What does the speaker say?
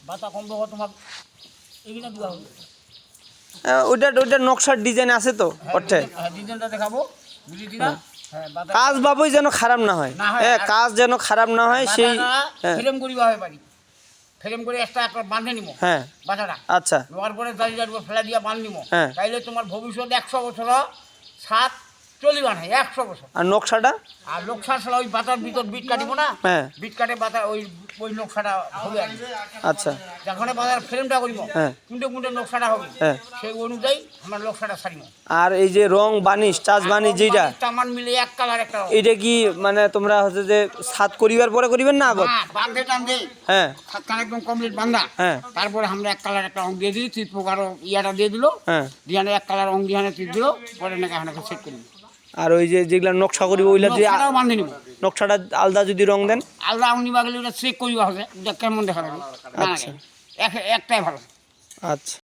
বাতা কম দেবো তোমার এইখানে দেওয়া হবে। ওইটা নকশার ডিজাইন আছে তো ওঠে ডিজাইনটা দেখাবো বুঝলি না। হ্যাঁ বাতা কাজ বাবুই যেন খারাপ না হয়, হ্যাঁ কাজ যেন খারাপ না হয় সেই ফ্রেম করিবা হয় পারি, ফ্রেম করে একটা বাঁধে নিব। হ্যাঁ বাতাটা আচ্ছা নেওয়ার পরে দাঁড়িয়ে ফেলা দিয়ে বাঁধ নিব। হ্যাঁ। তাইলে তোমার ভবিষ্যৎ 100 বছর সাত চলিবা না 100 বছর। আর নকশাটা আর নকশা ছাড়া ওই বাতার ভিতর বিট কাটিব না, হ্যাঁ বিট কাটে বাতা ওই নকশাটা হবে আর কি। আচ্ছা যখন বাজার ফ্রেমটা করিব হ্যাঁ কুন্টে নকশাটা হবে, হ্যাঁ সেই অনুযায়ী আমরা নকশাটা ছাড়িব। আর এই যে রং বানিশ চাষ বানিশ যেটা তামান মিলে এক কালার একটা রং। এটা কি মানে তোমরা হচ্ছে যে ছাদ করিবার পরে করিবেন না আগত? হ্যাঁ বাঁধে টানতে হ্যাঁ ছাদখান একদম কমপ্লিট বান্ধা, হ্যাঁ তারপরে আমরা এক কালার একটা রং দিয়ে দিই, তিন প্রকার ইয়াটা দিয়ে দিল, হ্যাঁ দিয়ানে এক কালার রং দিয়ানে তিন দিল, পরে নাকি আমরা সেট করি। আর ওই যে যেগুলা নকশা করিব ওইলা যে নকশাটাও বাঁধে নিব। নকশাটা আলাদা যদি রং দেন আলাদা রং নিবা গেলে ওটা চেক করিবা হবে, ওটা কেমন দেখা যাবে। আচ্ছা একটাই ভালো। আচ্ছা